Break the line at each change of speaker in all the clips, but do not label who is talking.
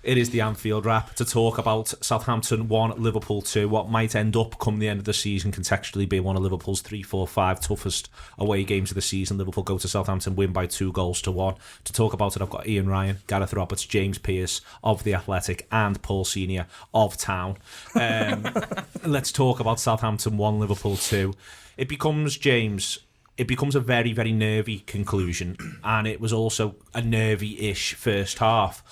It is the Anfield wrap to talk about Southampton 1, Liverpool 2, what might end up come the end of the season contextually being one of Liverpool's 3, 4, 5 toughest away games of the season. Liverpool go to Southampton, win by 2-1. To talk about it, I've got Ian Ryan, Gareth Roberts, James Pearce of The Athletic and Paul Senior of Town. Let's talk about Southampton 1, Liverpool 2. It becomes a very, very nervy conclusion, and it was also a nervy-ish first half.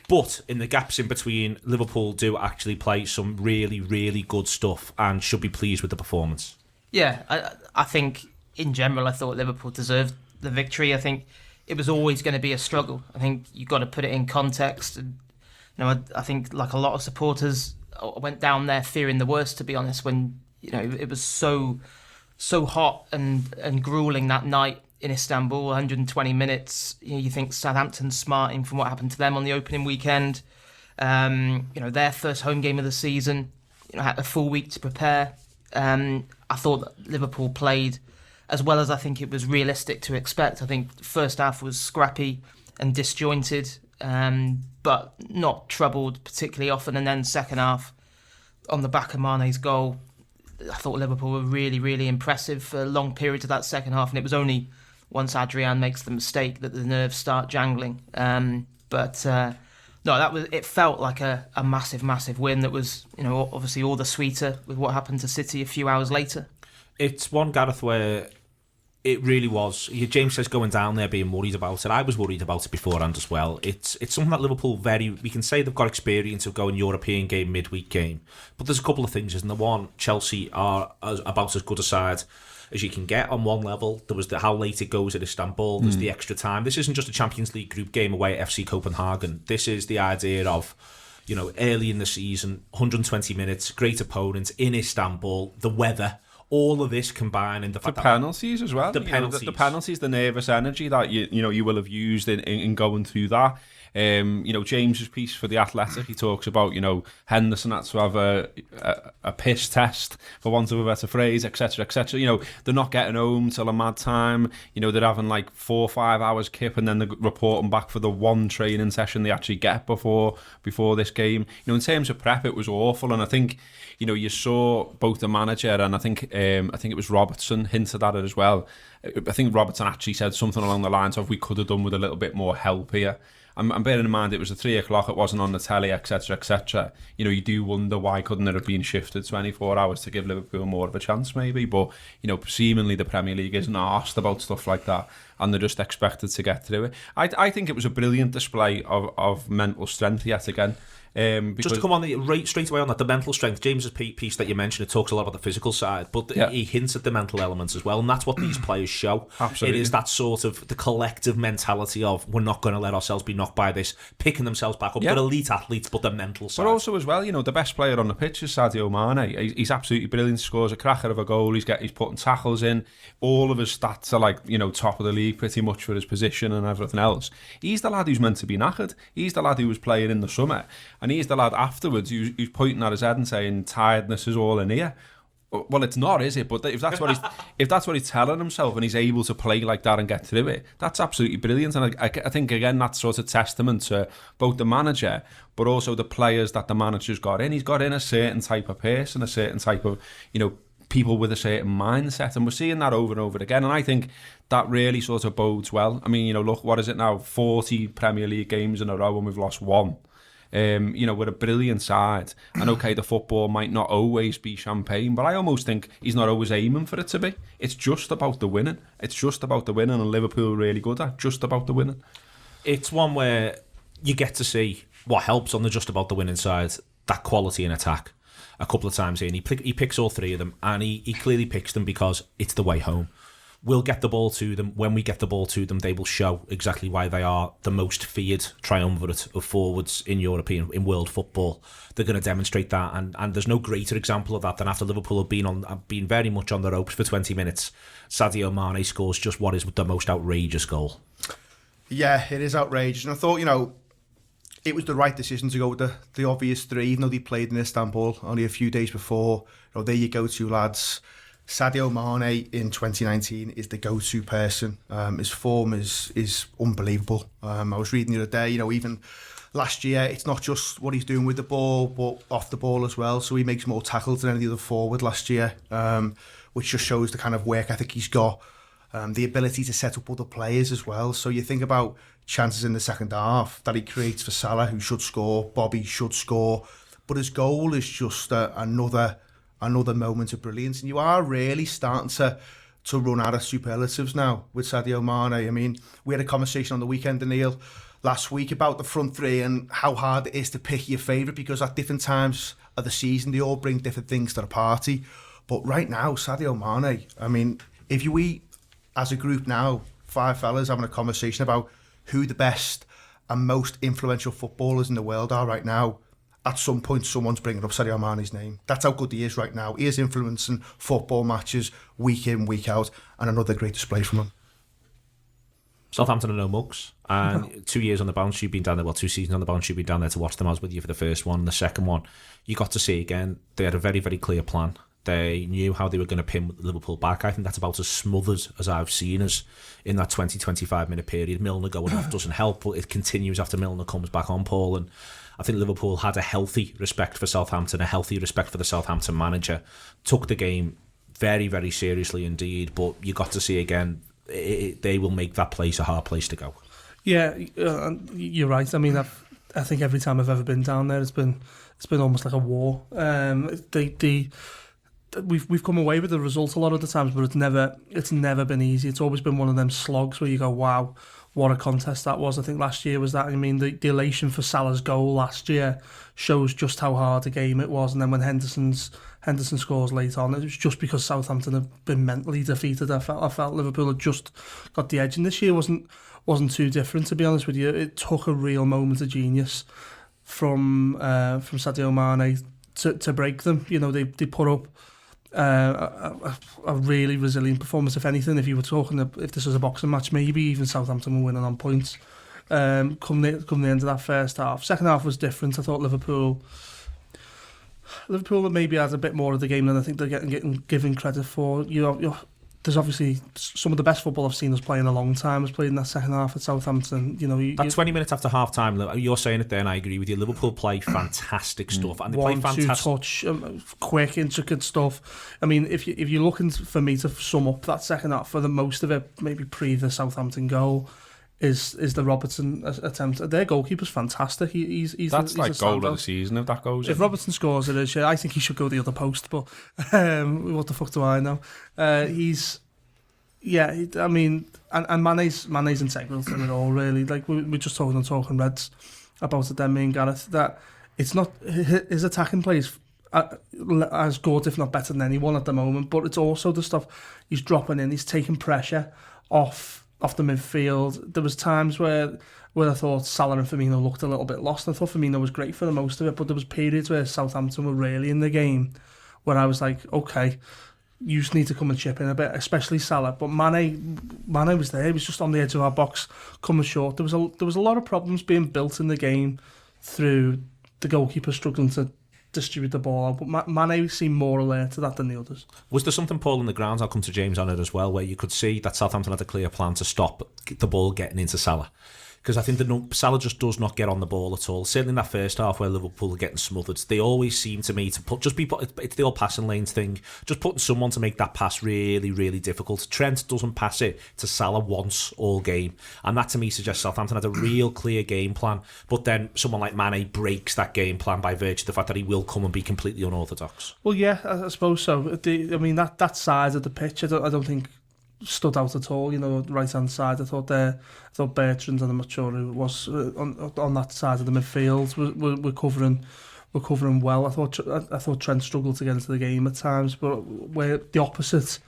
But in the gaps in between, Liverpool do actually play some really, really good stuff and should be pleased with the performance.
Yeah, I think in general, I thought Liverpool deserved the victory. I think it was always going to be a struggle. I think you've got to put it in context. And, I think like a lot of supporters went down there fearing the worst, to be honest, when it was so hot and grueling that night in Istanbul, 120 minutes. You think Southampton smarting from what happened to them on the opening weekend. Their first home game of the season. Had a full week to prepare. I thought that Liverpool played as well as I think it was realistic to expect. I think the first half was scrappy and disjointed, but not troubled particularly often. And then second half, on the back of Mane's goal, I thought Liverpool were really, really impressive for long periods of that second half, and it was only once Adrian makes the mistake that the nerves start jangling. It felt like a massive, massive win that was, obviously all the sweeter with what happened to City a few hours later.
It's one, Gareth, where it really was. James says going down there being worried about it. I was worried about it beforehand as well. It's something that Liverpool we can say they've got experience of going European game, midweek game. But there's a couple of things, isn't there? One, Chelsea are about as good a side as you can get on one level. There was how late it goes at Istanbul. There's the extra time. This isn't just a Champions League group game away at FC Copenhagen. This is the idea of, early in the season, 120 minutes, great opponents in Istanbul, the weather. All of this combined in the fact
the penalties as well.
The penalties,
the penalties, the nervous energy that you will have used in going through that. James's piece for The Athletic, he talks about Henderson had to have a piss test, for want of a better phrase, etc., etc. They're not getting home till a mad time. They're having like 4 or 5 hours kip, and then they're reporting back for the one training session they actually get before this game. In terms of prep, it was awful, and I think you saw both the manager and I think it was Robertson hinted at it as well. I think Robertson actually said something along the lines of, we could have done with a little bit more help here. I'm bearing in mind it was at 3 o'clock, it wasn't on the telly, etc., etc. You do wonder why couldn't it have been shifted 24 hours to give Liverpool more of a chance, maybe. But seemingly the Premier League isn't asked about stuff like that, and they're just expected to get through it. I think it was a brilliant display of mental strength yet again.
Just to come on straight away on that, the mental strength. James's piece that you mentioned, it talks a lot about the physical side, but he hints at the mental elements as well, and that's what these players show.
Absolutely.
It is that sort of the collective mentality of, we're not going to let ourselves be knocked by this, picking themselves back up. They're elite athletes, but the mental side.
But also as well, the best player on the pitch is Sadio Mane. He's absolutely brilliant. Scores a cracker of a goal. He's putting tackles in. All of his stats are like top of the league pretty much for his position and everything else. He's the lad who's meant to be knackered. He's the lad who was playing in the summer, and he's the lad afterwards who's pointing at his head and saying tiredness is all in here. Well, it's not, is it? But if that's what he's telling himself, and he's able to play like that and get through it, that's absolutely brilliant. And I think again that's sort of testament to both the manager, but also the players that the manager's got in. He's got in a certain type of person, a certain type of people with a certain mindset, and we're seeing that over and over again. And I think that really sort of bodes well. I mean, look, what is it now? 40 Premier League games in a row, and we've lost one. We're a brilliant side, and okay, the football might not always be champagne, but I almost think he's not always aiming for it to be. It's just about the winning. And Liverpool are really good at just about the winning.
It's one where you get to see what helps on the just about the winning side, that quality in attack. A couple of times in, he picks all three of them, and he clearly picks them because it's the way home. We'll get the ball to them. When we get the ball to them, they will show exactly why they are the most feared triumvirate of forwards in in world football. They're going to demonstrate that, and there's no greater example of that than after Liverpool have been very much on the ropes for 20 minutes. Sadio Mane scores just what is the most outrageous goal.
Yeah, it is outrageous, and I thought it was the right decision to go with the obvious three, even though they played in Istanbul only a few days before. There you go, two lads. Sadio Mane in 2019 is the go-to person. His form is unbelievable. I was reading the other day, even last year, it's not just what he's doing with the ball, but off the ball as well. So he makes more tackles than any other forward last year, which just shows the kind of work ethic he's got, the ability to set up other players as well. So you think about chances in the second half that he creates for Salah, who should score, Bobby should score, but his goal is just another moment of brilliance. And you are really starting to run out of superlatives now with Sadio Mane. I mean, we had a conversation on the weekend, Neil, last week about the front three and how hard it is to pick your favourite, because at different times of the season they all bring different things to the party. But right now, Sadio Mane, I mean, if we as a group now, 5 fellas having a conversation about who the best and most influential footballers in the world are right now, at some point someone's bringing up Sadio Mane's name. That's how good he is right now. He is influencing football matches week in, week out, and another great display from him.
Southampton are no mugs, and 2 years on the bounce, you've been down there, 2 seasons on the bounce, you've been down there to watch them. I was with you for the first one. The second one, you got to see again, they had a very, very clear plan. They knew how they were going to pin Liverpool back. I think that's about as smothered as I've seen us in that 20-25 minute period. Milner going off doesn't help, but it continues after Milner comes back on, Paul. And I think Liverpool had a healthy respect for Southampton, a healthy respect for the Southampton manager, took the game very, very seriously indeed. But you got to see again, they will make that place a hard place to go.
Yeah, you're right. I mean, I think every time I've ever been down there, it's been almost like a war. We've come away with the result a lot of the times, but it's never been easy. It's always been one of them slogs where you go, wow, what a contest that was. I think last year was that. I mean, the elation for Salah's goal last year shows just how hard a game it was. And then when Henderson scores late on, it was just because Southampton have been mentally defeated. I felt Liverpool had just got the edge, and this year wasn't too different, to be honest with you. It took a real moment of genius from Sadio Mane to break them. You know, they put up a really resilient performance. If anything, if you were talking, if this was a boxing match, maybe even Southampton were winning on points. Come the end of that first half. Second half was different. I thought Liverpool maybe had a bit more of the game than I think they're getting given credit for. There's obviously some of the best football I've seen us play in a long time was played in that second half at Southampton. That
20 minutes after half time, you're saying it there, and I agree with you. Liverpool play fantastic stuff, and they play
1-2 touch, quick, intricate stuff. I mean, if you're looking for me to sum up that second half, for the most of it, maybe pre the Southampton goal, is the Robertson attempt. Their goalkeeper's fantastic. He's
like goal of the season if that goes in.
If Robertson scores, it is. Yeah, I think he should go the other post. But what the fuck do I know? I mean, and Mane's integral to it all. Really, like we're just talking on Talking Reds about it. Then me and Gareth, that it's not his attacking plays as good, if not better than anyone at the moment. But it's also the stuff he's dropping in. He's taking pressure off the midfield. There was times where I thought Salah and Firmino looked a little bit lost. I thought Firmino was great for the most of it, but there was periods where Southampton were really in the game where I was like, okay, you just need to come and chip in a bit, especially Salah. But Mane was there. He was just on the edge of our box, coming short. There was a lot of problems being built in the game through the goalkeeper struggling to distribute the ball out, but Mane seemed more alert to that than the others.
Was there something, Paul, in the grounds, I'll come to James on it as well, where you could see that Southampton had a clear plan to stop the ball getting into Salah? Because I think Salah just does not get on the ball at all. Certainly in that first half where Liverpool are getting smothered, they always seem to me to it's the old passing lanes thing, just putting someone to make that pass really, really difficult. Trent doesn't pass it to Salah once all game, and that to me suggests Southampton had a real clear game plan, but then someone like Mane breaks that game plan by virtue of the fact that he will come and be completely unorthodox.
Well, yeah, I suppose so. That side of the pitch, I don't think stood out at all. Right hand side, I thought Bertrand, and I'm not sure who it was on that side of the midfield, were covering well. I thought Trent struggled to get into the game at times, but where the opposite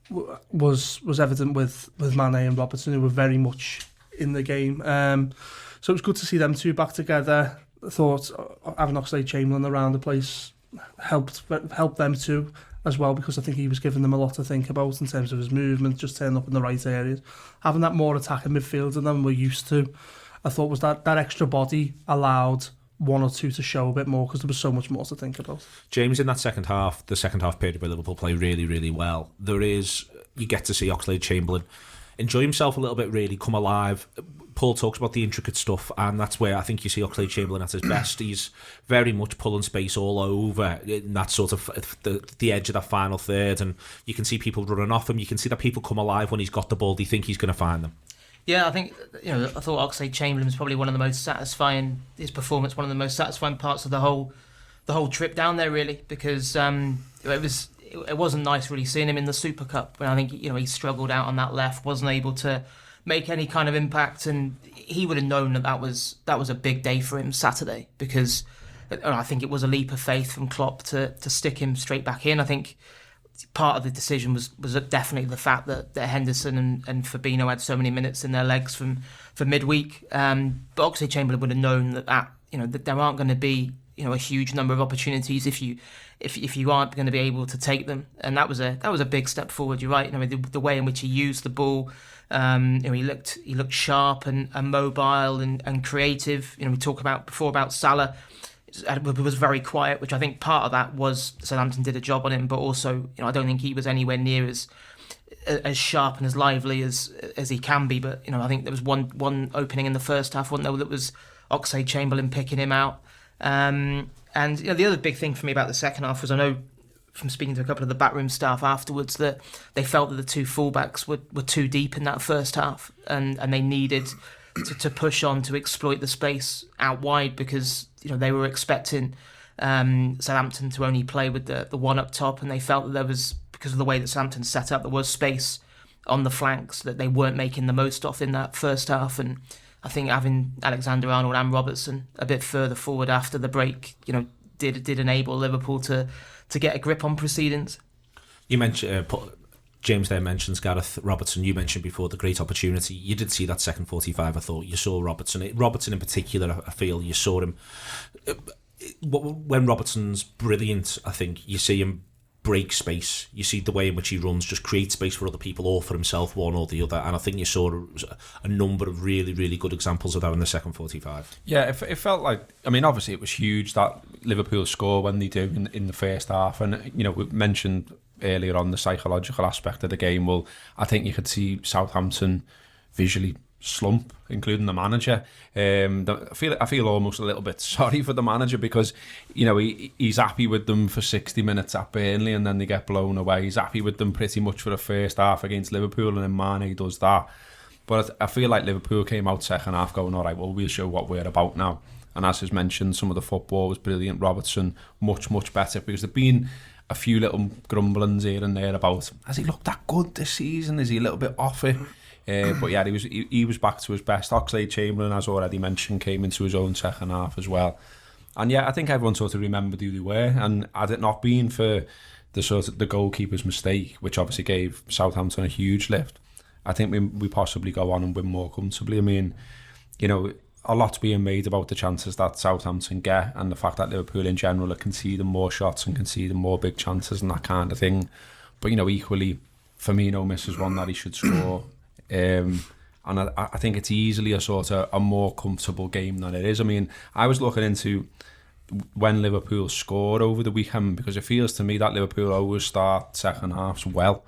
was evident with Mane and Robertson, who were very much in the game. So it was good to see them two back together. I thought having Oxlade-Chamberlain around the place helped them too as well, because I think he was giving them a lot to think about in terms of his movement, just turning up in the right areas. Having that more attacking midfielder than we're used to, I thought was that extra body allowed one or two to show a bit more, because there was so much more to think about.
James, in that the second half period where Liverpool play really, really well, you get to see Oxlade-Chamberlain enjoy himself a little bit, really come alive. Paul talks about the intricate stuff, and that's where I think you see Oxlade-Chamberlain at his best. He's very much pulling space all over in that sort of the edge of that final third, and you can see people running off him. You can see that people come alive when he's got the ball. They think he's going to find them.
Yeah, I think, I thought Oxlade-Chamberlain was probably one of the most satisfying, his performance, one of the most satisfying parts of the whole trip down there, really, because it wasn't nice really seeing him in the Super Cup when I think he struggled out on that left, wasn't able to make any kind of impact, and he would have known that was a big day for him Saturday, because I think it was a leap of faith from Klopp to stick him straight back in. I think part of the decision was definitely the fact that Henderson and Fabinho had so many minutes in their legs for midweek, but Oxlade-Chamberlain would have known that there aren't going to be a huge number of opportunities if you aren't going to be able to take them, and that was a big step forward. You're right. The way in which he used the ball, he looked sharp and mobile and creative. We talked about Salah. It was very quiet, which I think part of that was Southampton did a job on him, but also I don't think he was anywhere near as sharp and as lively as he can be. But I think there was one opening in the first half, wasn't there, that was Oxlade-Chamberlain picking him out. And the other big thing for me about the second half was, I know from speaking to a couple of the backroom staff afterwards, that they felt that the two fullbacks were too deep in that first half, and they needed to push on to exploit the space out wide, because they were expecting Southampton to only play with the one up top, and they felt that there was, because of the way that Southampton set up, there was space on the flanks that they weren't making the most of in that first half. And I think having Alexander-Arnold and Robertson a bit further forward after the break, did enable Liverpool to get a grip on proceedings. You mentioned
James there mentions Gareth Robertson. You mentioned before the great opportunity. You did see that second 45. I thought you saw Robertson in particular. I feel you saw him when Robertson's brilliant. I think you see him break space. You see the way in which he runs, just create space for other people or for himself, one or the other. And I think you saw a number of really, really good examples of that in the second 45.
Yeah, it felt like, obviously it was huge that Liverpool score when they do in the first half. And, we mentioned earlier on the psychological aspect of the game. Well, I think you could see Southampton visually slump, including the manager. I feel almost a little bit sorry for the manager, because he's happy with them for 60 minutes at Burnley and then they get blown away. He's happy with them pretty much for the first half against Liverpool, and then Mane does that. But I feel like Liverpool came out second half going, all right, well, we'll show what we're about now. And as is mentioned, some of the football was brilliant. Robertson much better, because there've been a few little grumblings here and there about, has he looked that good this season? Is he a little bit off it? But yeah, he was back to his best. Oxlade-Chamberlain, as already mentioned, came into his own second half as well. And yeah, I think everyone sort of remembered who they were. And had it not been for the goalkeeper's mistake, which obviously gave Southampton a huge lift, I think we possibly go on and win more comfortably. A lot's being made about the chances that Southampton get, and the fact that Liverpool in general are conceding more shots and conceding more big chances and that kind of thing. But equally, Firmino misses one that he should score. And I think it's easily a sort of a more comfortable game than it is. I was looking into when Liverpool scored over the weekend, because it feels to me that Liverpool always start second halves well,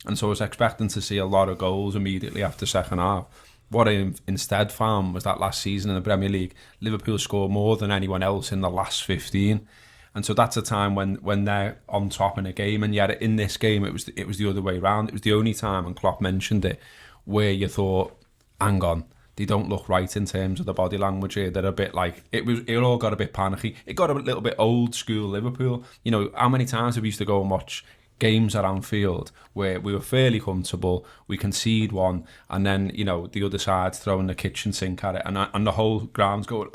and so I was expecting to see a lot of goals immediately after second half. What I instead found was that last season in the Premier League, Liverpool scored more than anyone else in the last 15. And so that's a time when they're on top in a game. And yet in this game, it was the other way around. It was the only time, and Klopp mentioned it, where you thought, hang on, they don't look right in terms of the body language here. They're a bit like, it all got a bit panicky. It got a little bit old school Liverpool. How many times have we used to go and watch games at Anfield where we were fairly comfortable, we concede one, and then the other side's throwing the kitchen sink at it, and the whole ground's going,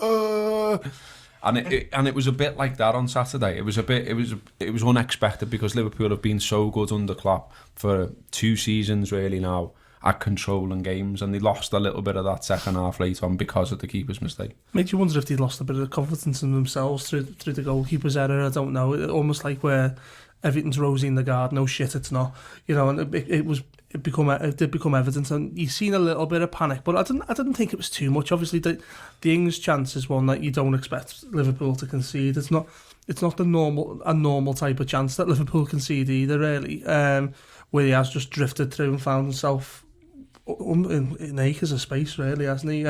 and it was a bit like that on Saturday. It was unexpected, because Liverpool have been so good under Klopp for 2 seasons really now at controlling games, and they lost a little bit of that second half late on because of the keeper's mistake.
Makes you wonder if they lost a bit of confidence in themselves through the goalkeeper's error. I don't know. Almost like where everything's rosy in the garden. No shit, it's not. And it did become evident, and you've seen a little bit of panic, but I didn't think it was too much. Obviously, the Ings chance is one that you don't expect Liverpool to concede. It's not a normal type of chance that Liverpool concede either, really. Where he has just drifted through and found himself in acres of space, really, hasn't he?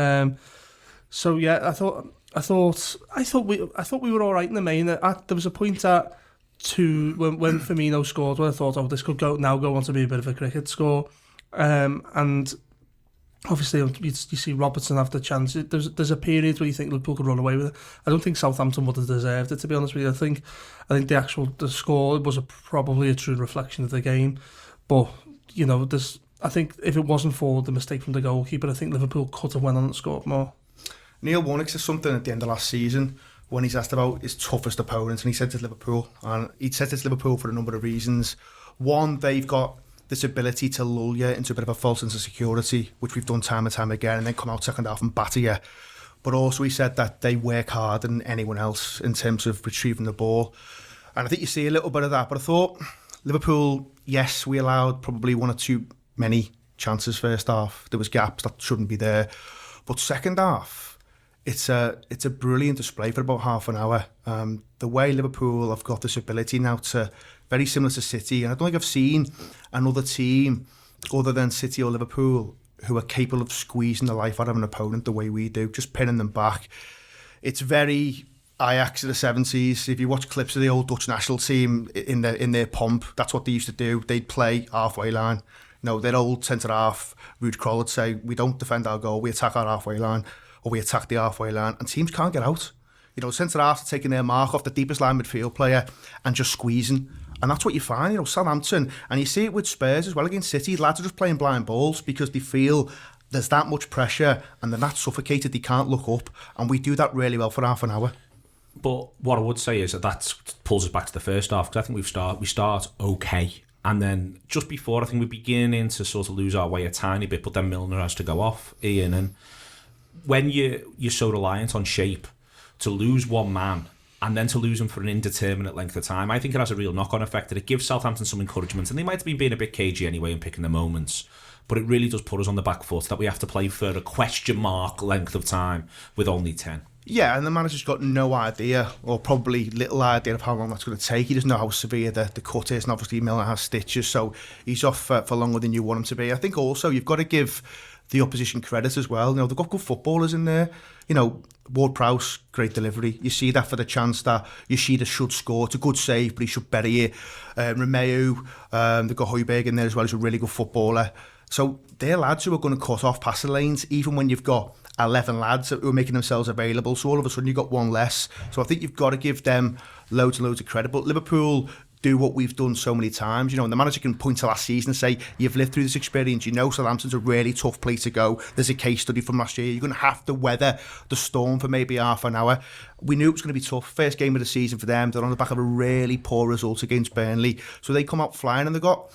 So yeah, I thought we were all right in the main. There was a point at 2 when Firmino scored where I thought, oh, this could go on to be a bit of a cricket score, and obviously you see Robertson have the chance. There's a period where you think Liverpool could run away with it. I don't think Southampton would have deserved it, to be honest with you. I think the score was probably a true reflection of the game, but you know, I think if it wasn't for the mistake from the goalkeeper, I think Liverpool could have went on and scored more.
Neil Warnock said something at the end of last season when he's asked about his toughest opponents, and he said it's Liverpool, and he said it's Liverpool for a number of reasons. One, they've got this ability to lull you into a bit of a false sense of security, which we've done time and time again, and then come out second half and batter you. But also he said that they work harder than anyone else in terms of retrieving the ball, and I think you see a little bit of that. But I thought Liverpool, yes, we allowed probably one or two many chances first half. There was gaps that shouldn't be there, but second half, it's a brilliant display for about half an hour. The way Liverpool have got this ability now to, very similar to City, and I don't think I've seen another team other than City or Liverpool who are capable of squeezing the life out of an opponent the way we do, just pinning them back. It's very Ajax of the 70s. If you watch clips of the old Dutch national team in their pomp, that's what they used to do. They'd play halfway line. You know, their old centre-half, Ruud Krol, would say, we don't defend our goal, we attack our halfway line, or we attack the halfway line, and teams can't get out. You know, centre-halves are taking their mark off the deepest line midfield player and just squeezing. And that's what you find, you know, Southampton, and you see it with Spurs as well against City. Lads are just playing blind balls because they feel there's that much pressure and they're not suffocated, they can't look up. And we do that really well for half an hour.
But what I would say is that pulls us back to the first half, because I think we start okay. And then just before, I think we're beginning to sort of lose our way a tiny bit, but then Milner has to go off, Ian. And when you're so reliant on shape, to lose one man and then to lose him for an indeterminate length of time, I think it has a real knock-on effect, that it gives Southampton some encouragement, and they might have been being a bit cagey anyway and picking the moments, but it really does put us on the back foot that we have to play for a question mark length of time with only 10.
Yeah, and the manager's got no idea, or probably little idea, of how long that's going to take. He doesn't know how severe the cut is, and obviously Milner has stitches, so he's off for longer than you want him to be. I think also you've got to give the opposition credit as well. You know, they've got good footballers in there. You know, Ward-Prowse, great delivery. You see that for the chance that Yoshida should score. It's a good save, but he should bury it. Romeu, they've got Højbjerg in there as well. He's a really good footballer. So they're lads who are going to cut off passing lanes, even when you've got 11 lads who are making themselves available. So all of a sudden you've got one less. So I think you've got to give them loads and loads of credit. But Liverpool do what we've done so many times. You know, and the manager can point to last season and say, you've lived through this experience, you know Southampton's a really tough place to go. There's a case study from last year. You're going to have to weather the storm for maybe half an hour. We knew it was going to be tough. First game of the season for them. They're on the back of a really poor result against Burnley. So they come out flying, and they've got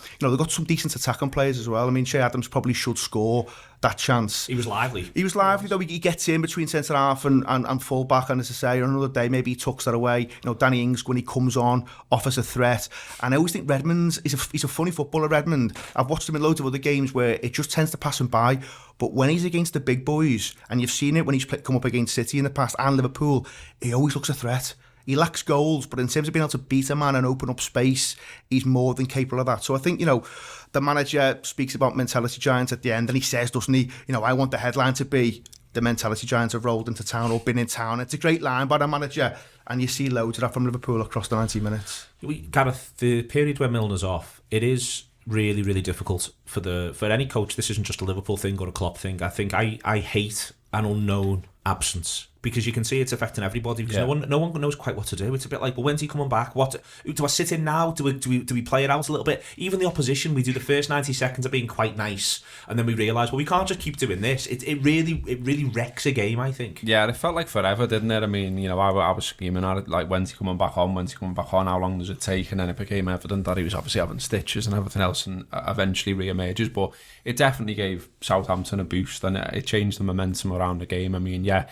some decent attacking players as well. I mean, Shea Adams probably should score that chance.
He was lively.
He was lively, though. He gets in between centre half and full back, and as I say, on another day maybe he tucks that away. You know, Danny Ings, when he comes on, offers a threat. And I always think Redmond's he's a funny footballer, Redmond. I've watched him in loads of other games where it just tends to pass him by. But when he's against the big boys, and you've seen it when he's come up against City in the past and Liverpool, he always looks a threat. He lacks goals, but in terms of being able to beat a man and open up space, he's more than capable of that. So I think, you know, the manager speaks about mentality giants at the end, and he says, doesn't he, you know, I want the headline to be the mentality giants have rolled into town or been in town. It's a great line by the manager, and you see loads of that from Liverpool across the 90 minutes.
Gareth, the period where Milner's off, it is really, really difficult for any coach. This isn't just a Liverpool thing or a Klopp thing. I think I hate an unknown absence, because you can see it's affecting everybody, because no one knows quite what to do. It's a bit like, well, when's he coming back? What do I sit in now? Do we play it out a little bit? Even the opposition, we do the first 90 seconds of being quite nice, and then we realise, well, we can't just keep doing this. It really wrecks a game, I think.
Yeah, it felt like forever, didn't it? I mean, you know, I was screaming at it, like, when's he coming back on? How long does it take? And then it became evident that he was obviously having stitches and everything else, and eventually re-emerges. But it definitely gave Southampton a boost, and it changed the momentum around the game. I mean, yeah,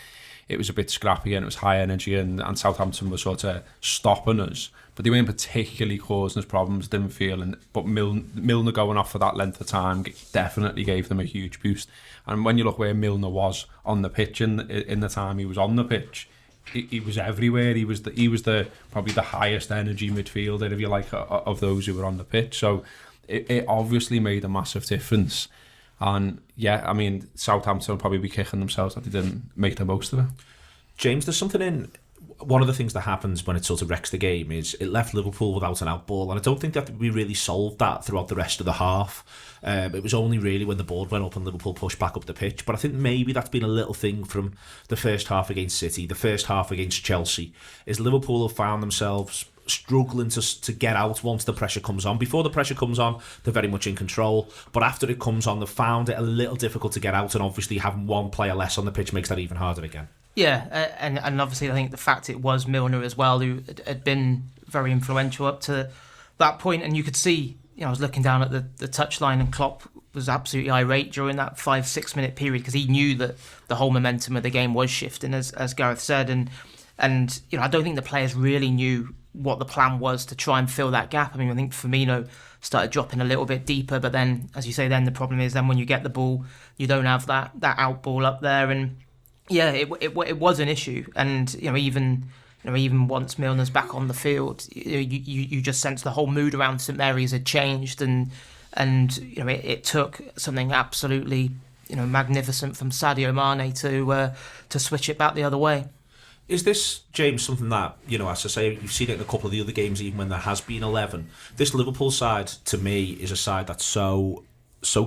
it was a bit scrappy and it was high energy, and Southampton was sort of stopping us, but they weren't particularly causing us problems, didn't feel. But Milner going off for that length of time definitely gave them a huge boost. And when you look where Milner was on the pitch in the time he was on the pitch, he was everywhere. He was probably the highest energy midfielder, if you like, of those who were on the pitch. So it obviously made a massive difference. And yeah, I mean, Southampton will probably be kicking themselves that they didn't make the most of it.
James, there's something in one of the things that happens when it sort of wrecks the game is it left Liverpool without an out ball, and I don't think that we really solved that throughout the rest of the half. It was only really when the board went up and Liverpool pushed back up the pitch, but I think maybe that's been a little thing from the first half against City, the first half against Chelsea, is Liverpool have found themselves struggling to get out once the pressure comes on. Before the pressure comes on, they're very much in control, but after it comes on, they've found it a little difficult to get out, and obviously having one player less on the pitch makes that even harder again.
Yeah, and obviously I think the fact it was Milner as well who had been very influential up to that point, and you could see, I was looking down at the touchline and Klopp was absolutely irate during that 5-6 minute period because he knew that the whole momentum of the game was shifting, as Gareth said, and I don't think the players really knew what the plan was to try and fill that gap. I mean, I think Firmino started dropping a little bit deeper, but then, as you say, then the problem is then when you get the ball, you don't have that out ball up there, and yeah, it was an issue, and even once Milner's back on the field, you just sense the whole mood around St Mary's had changed, and it took something absolutely magnificent from Sadio Mane to switch it back the other way.
Is this, James, something that, as I say, you've seen it in a couple of the other games, even when there has been 11. This Liverpool side, to me, is a side that's so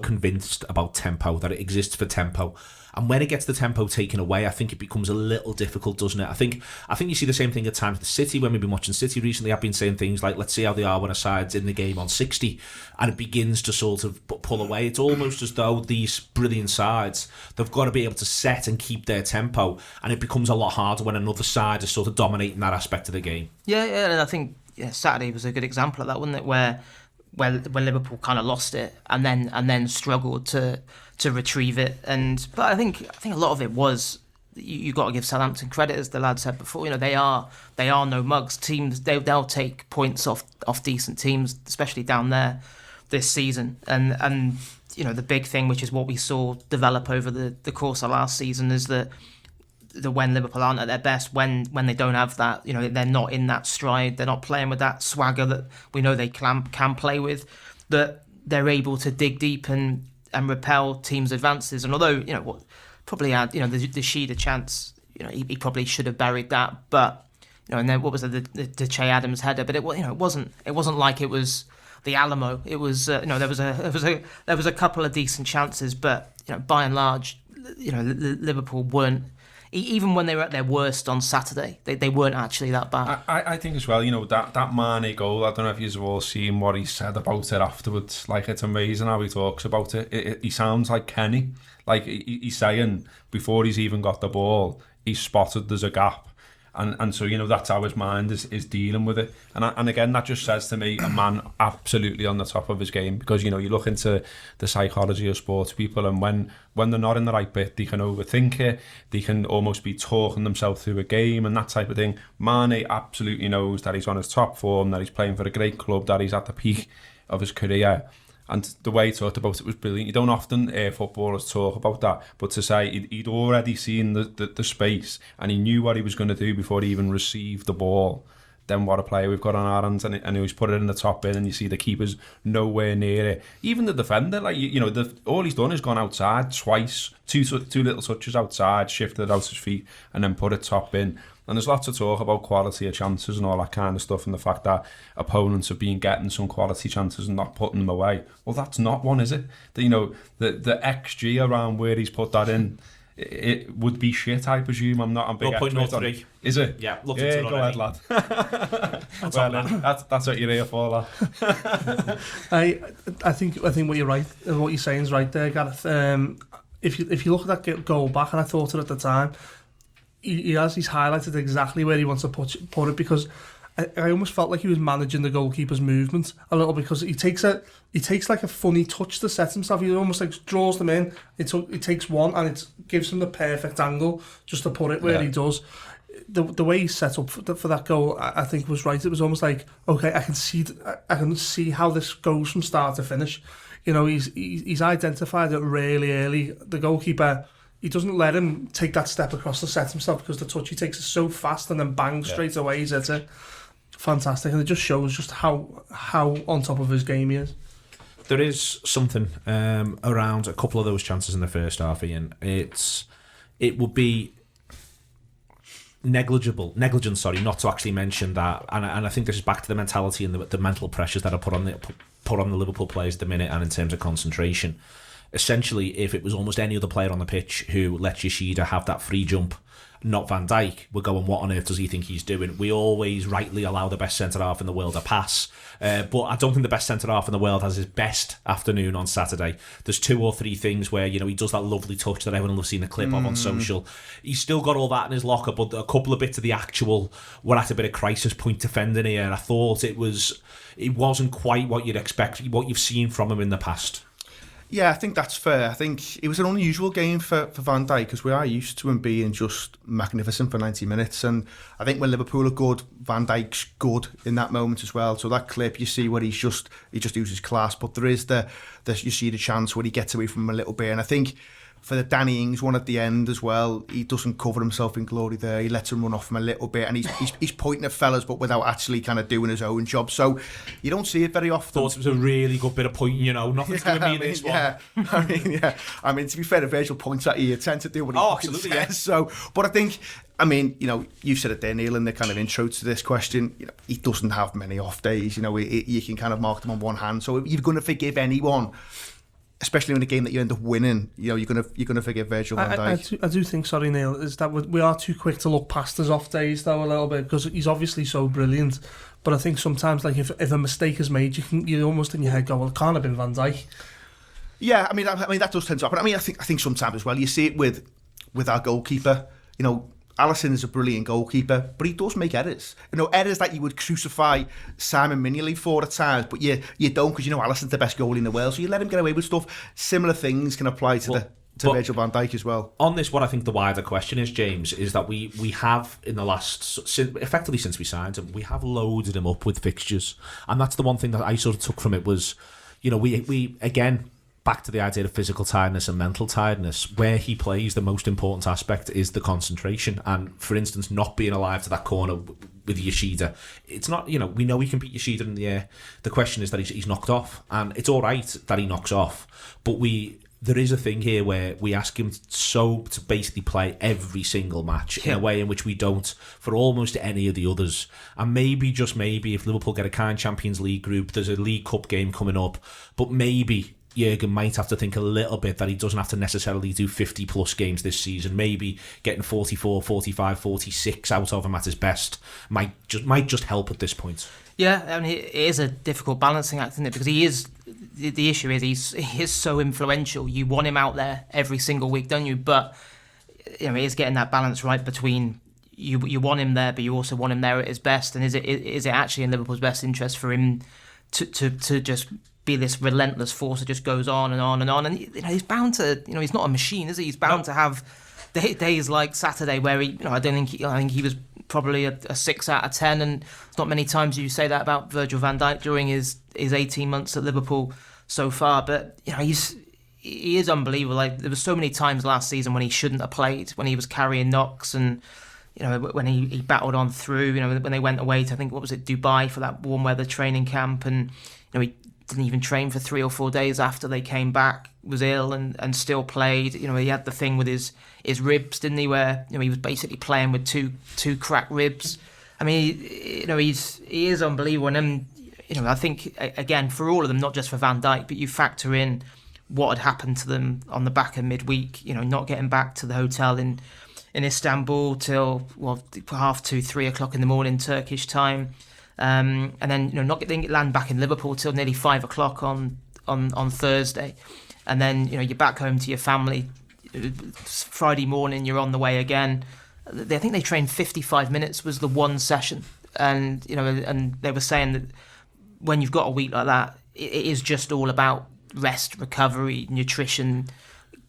convinced about tempo, that it exists for tempo. And when it gets the tempo taken away, I think it becomes a little difficult, doesn't it? I think you see the same thing at times with City. When we've been watching City recently, I've been saying things like, let's see how they are when a side's in the game on 60, and it begins to sort of pull away. It's almost as though these brilliant sides, they've got to be able to set and keep their tempo, and it becomes a lot harder when another side is sort of dominating that aspect of the game. Yeah,
and I think Saturday was a good example of that, wasn't it? Where Liverpool kind of lost it and then struggled to retrieve it, but I think a lot of it was you got to give Southampton credit, as the lad said before. They are no mugs. Teams they'll take points off decent teams, especially down there this season. And the big thing, which is what we saw develop over the course of last season, is that when Liverpool aren't at their best, when they don't have that, they're not in that stride, they're not playing with that swagger that we know they can play with, that they're able to dig deep and repel teams' advances. And although probably had the Sheeda chance, he probably should have buried that, but and then what was it, the Che Adams header, but it wasn't like it was the Alamo. It was there was a couple of decent chances, but by and large, Liverpool weren't. Even when they were at their worst on Saturday, they weren't actually that bad.
I think as well, that Mane goal, I don't know if you've all seen what he said about it afterwards. Like, it's amazing how he talks about it. He sounds like Kenny. Like, he's saying, before he's even got the ball, he's spotted there's a gap. And so, that's how his mind is dealing with it. And again, that just says to me, a man absolutely on the top of his game. Because, you look into the psychology of sports people, and when they're not in the right bit, they can overthink it. They can almost be talking themselves through a game and that type of thing. Mane absolutely knows that he's on his top form, that he's playing for a great club, that he's at the peak of his career. And the way he talked about it was brilliant. You don't often hear footballers talk about that, but to say he'd already seen the space and he knew what he was going to do before he even received the ball, then what a player we've got on our hands. And he's put it in the top bin, and you see the keeper's nowhere near it. Even the defender, all he's done is gone outside twice, two little touches outside, shifted it out his feet, and then put it top bin. And there's lots of talk about quality of chances and all that kind of stuff, and the fact that opponents have been getting some quality chances and not putting them away. Well, that's not one, is it? The XG around where he's put that in, it would be shit, I presume. I'm big
0.03.
Is it?
Yeah, looked into it
go ahead, lad. That's what you're here for, lad.
I think what you're right, what you're saying is right there, Gareth. If you look at that goal back, and I thought it at the time, he's highlighted exactly where he wants to put it, because I almost felt like he was managing the goalkeeper's movement a little, because he takes like a funny touch to set himself. He almost like draws them in. He takes one and it gives him the perfect angle just to put it where he does. The way he set up for that goal, I think was right. It was almost like, okay, I can see how this goes from start to finish. He's identified it really early. The goalkeeper, he doesn't let him take that step across to set himself, because the touch he takes is so fast, and then bang, straight away he's at it. Fantastic. And it just shows just how on top of his game he is.
there is something around a couple of those chances in the first half, Ian. It would be negligent, not to actually mention that. And I think this is back to the mentality and the mental pressures that are put on the Liverpool players at the minute, and in terms of concentration. Essentially, if it was almost any other player on the pitch who lets Yoshida have that free jump, not Van Dijk, we're going, what on earth does he think he's doing? We always rightly allow the best centre-half in the world a pass, but I don't think the best centre-half in the world has his best afternoon on Saturday. There's 2 or 3 things where, he does that lovely touch that everyone will have seen a clip of on social. He's still got all that in his locker, but a couple of bits of the actual, we're at a bit of crisis point defending here, and I thought it wasn't quite what you'd expect, what you've seen from him in the past.
Yeah, I think that's fair. I think it was an unusual game for Van Dijk, because we are used to him being just magnificent for 90 minutes. And I think when Liverpool are good, Van Dijk's good in that moment as well. So that clip, you see where he just uses class. But there is you see the chance where he gets away from him a little bit. And I think for the Danny Ings one at the end as well, he doesn't cover himself in glory there. He lets him run off him a little bit, and he's pointing at fellas, but without actually kind of doing his own job. So you don't see it very often.
Thought it was a really good bit of pointing, nothing's going to mean this one.
I mean, to be fair, the Virgil points at you tend to do what he
absolutely,
says. Yeah. So, but I think, you said it there, Neil, in the kind of intro to this question. He doesn't have many off days. You can kind of mark them on one hand. So if you're going to forgive anyone, especially in a game that you end up winning, you're gonna forgive Virgil van Dijk.
I do think, sorry Neil, is that we are too quick to look past his off days though a little bit, because he's obviously so brilliant. But I think sometimes, like if a mistake is made, you almost in your head go, well, it can't have been Van Dijk.
Yeah, I mean that does tend to happen. I think sometimes as well you see it with our goalkeeper. Alisson is a brilliant goalkeeper, but he does make errors. Errors that you would crucify Simon Mignolet for at times, but you don't, because Alisson's the best goalie in the world, so you let him get away with stuff. Similar things can apply to Virgil van Dijk as well.
On this, what I think the wider question is, James, is that we have in the effectively since we signed him, we have loaded him up with fixtures, and that's the one thing that I sort of took from it was, we again, back to the idea of physical tiredness and mental tiredness, where he plays, the most important aspect is the concentration. And for instance, not being alive to that corner with Yoshida, it's not, we know he can beat Yoshida in the air. The question is that he's knocked off, and it's all right that he knocks off, but there is a thing here where we ask him to basically play every single match in a way in which we don't for almost any of the others. And maybe, just maybe, if Liverpool get a kind Champions League group, there's a League Cup game coming up, but maybe Jurgen might have to think a little bit that he doesn't have to necessarily do 50 plus games this season. Maybe getting 44, 45, 46 out of him at his best might just help at this point.
Yeah, it is a difficult balancing act, isn't it? Because he is, the issue is he is so influential. You want him out there every single week, don't you? But it is getting that balance right between you want him there, but you also want him there at his best. And is it actually in Liverpool's best interest for him to just be this relentless force that just goes on and on and on? And he's bound to, he's not a machine, is he? He's bound to have days like Saturday where he, I think he was probably a 6 out of 10, and it's not many times you say that about Virgil van Dijk during his 18 months at Liverpool so far. But he is unbelievable. Like, there were so many times last season when he shouldn't have played, when he was carrying knocks, and when he battled on through. When they went away to, I think, what was it, Dubai for that warm weather training camp, and he didn't even train for 3 or 4 days after they came back, was ill and still played. He had the thing with his ribs, didn't he, where he was basically playing with two cracked ribs. I mean, he is unbelievable. And I think, again, for all of them, not just for Van Dijk, but you factor in what had happened to them on the back of midweek, not getting back to the hotel in Istanbul till 2:30, 3 o'clock in the morning Turkish time. And then not getting land back in Liverpool till nearly 5 o'clock on Thursday, and then you're back home to your family. Friday morning you're on the way again. I think they trained 55 minutes was the one session, and and they were saying that when you've got a week like that, it is just all about rest, recovery, nutrition.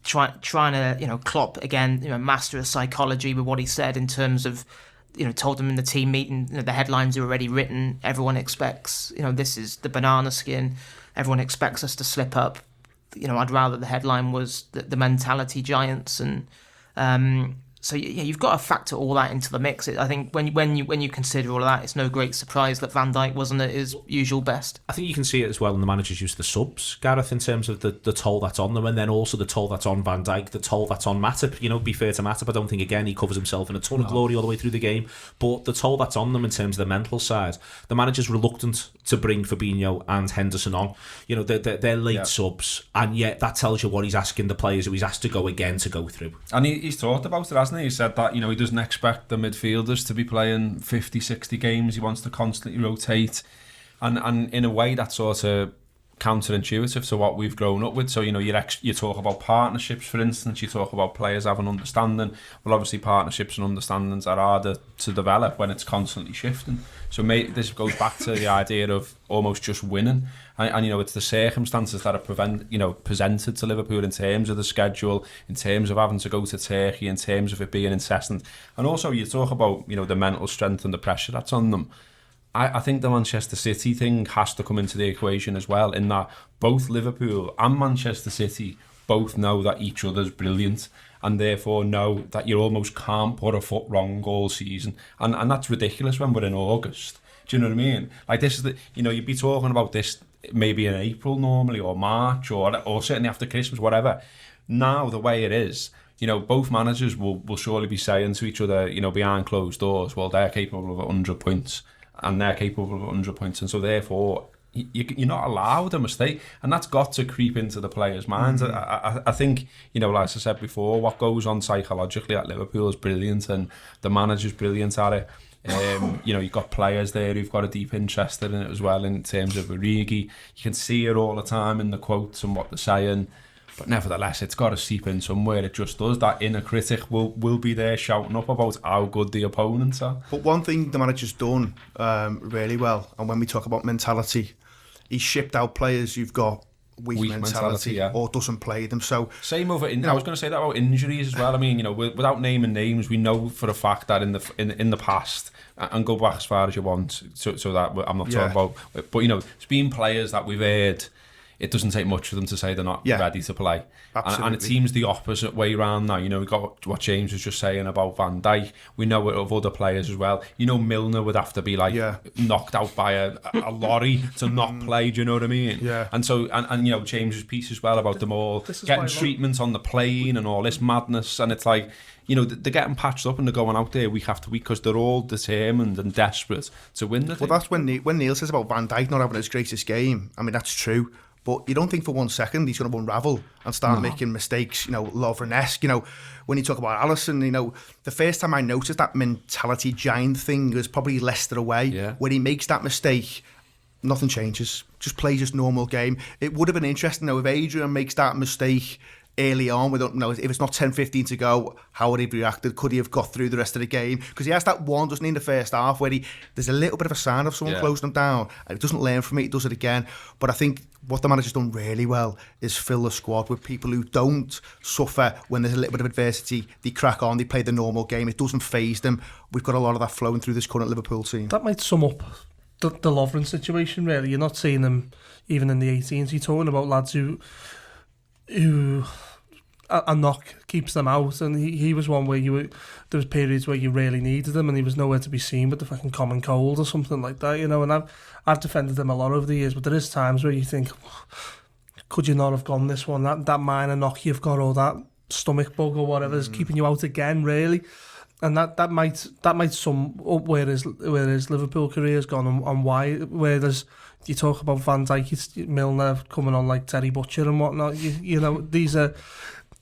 Trying to Klopp again, master of psychology with what he said in terms of. Told them in the team meeting, the headlines are already written. Everyone expects, this is the banana skin. Everyone expects us to slip up. I'd rather the headline was the mentality giants. And So yeah, you've got to factor all that into the mix. I think when you consider all of that, it's no great surprise that Van Dijk wasn't at his usual best.
I think you can see it as well in the manager's use of the subs, Gareth, in terms of the toll that's on them, and then also the toll that's on Van Dijk, the toll that's on Matip. You know, be fair to Matip, I don't think, again, he covers himself in a ton of glory all the way through the game, but the toll that's on them in terms of the mental side, the manager's reluctant to bring Fabinho and Henderson on. You know, they're late subs, and yet that tells you what he's asking the players who he's asked to go again to go through.
And he's talked about it, hasn't he? He said that, you know, he doesn't expect the midfielders to be playing 50, 60 games. He wants to constantly rotate. And in a way, that's sort of counterintuitive to what we've grown up with. So, you know, you talk about partnerships, for instance, you talk about players having understanding. Well, obviously, partnerships and understandings are harder to develop when it's constantly shifting. So this goes back to the idea of almost just winning. And you know, it's the circumstances that are presented to Liverpool in terms of the schedule, in terms of having to go to Turkey, in terms of it being incessant. And also, you talk about, you know, the mental strength and the pressure that's on them. I think the Manchester City thing has to come into the equation as well, in that both Liverpool and Manchester City both know that each other's brilliant, and therefore know that you almost can't put a foot wrong all season. And that's ridiculous when we're in August. Do you know what I mean? Like, this is you'd be talking about this maybe in April normally, or March, or certainly after Christmas, whatever. Now, the way it is, you know, both managers will surely be saying to each other, you know, behind closed doors, well, they're capable of 100 points. And they're capable of 100 points, and so therefore you're not allowed a mistake, and that's got to creep into the players' minds. I think, you know, like I said before, what goes on psychologically at Liverpool is brilliant, and the manager's brilliant at it. You know, you've got players there who've got a deep interest in it as well, in terms of Origi. You can see it all the time in the quotes and what they're saying. But nevertheless, it's got to seep in somewhere. It just does. That inner critic will be there shouting up about how good the opponents are.
But one thing the manager's done really well, and when we talk about mentality, he's shipped out players who've got weak mentality or doesn't play them. So
same over. I was going to say that about injuries as well. I mean, you know, without naming names, we know for a fact that in the past, and go back as far as you want, so that I'm not talking about. But you know, it's been players that we've heard. It doesn't take much for them to say they're not ready to play. And it seems the opposite way around now. You know, we've got what James was just saying about Van Dijk. We know it of other players as well. You know, Milner would have to be like knocked out by a lorry to not play. Do you know what I mean?
Yeah.
And so, and you know, James's piece as well about them all getting treatment on the plane and all this madness. And it's like, you know, they're getting patched up and they're going out there week after week because they're all determined and desperate to win the thing.
Well, that's when Neil says about Van Dijk not having his greatest game. I mean, that's true. But you don't think for 1 second he's going to unravel and start making mistakes, you know, Lovren-esque. You know, when you talk about Alisson, you know, the first time I noticed that mentality giant thing was probably Leicester away. When he makes that mistake, nothing changes. Just play just normal game. It would have been interesting, though, if Adrian makes that mistake early on. We don't know if it's not 10-15 to go, how would he have reacted? Could he have got through the rest of the game? Because he has that one, doesn't he, in the first half where there's a little bit of a sign of someone closing him down, and he doesn't learn from it, he does it again. But I think what the manager's done really well is fill the squad with people who don't suffer when there's a little bit of adversity. They crack on, they play the normal game, it doesn't faze them. We've got a lot of that flowing through this current Liverpool team.
That might sum up the Lovren situation, really. You're not seeing them even in the 18s. You're talking about lads who a knock keeps them out, and he was one where there was periods where you really needed him and he was nowhere to be seen with the fucking common cold or something like that, you know. And I've defended him a lot over the years, but there is times where you think, could you not have gone this one? That minor knock you've got, or that stomach bug or whatever is keeping you out again, really. And that might sum up where his Liverpool career's gone, and why. Where you talk about Van Dijk, Milner coming on like Terry Butcher and whatnot. You know, these are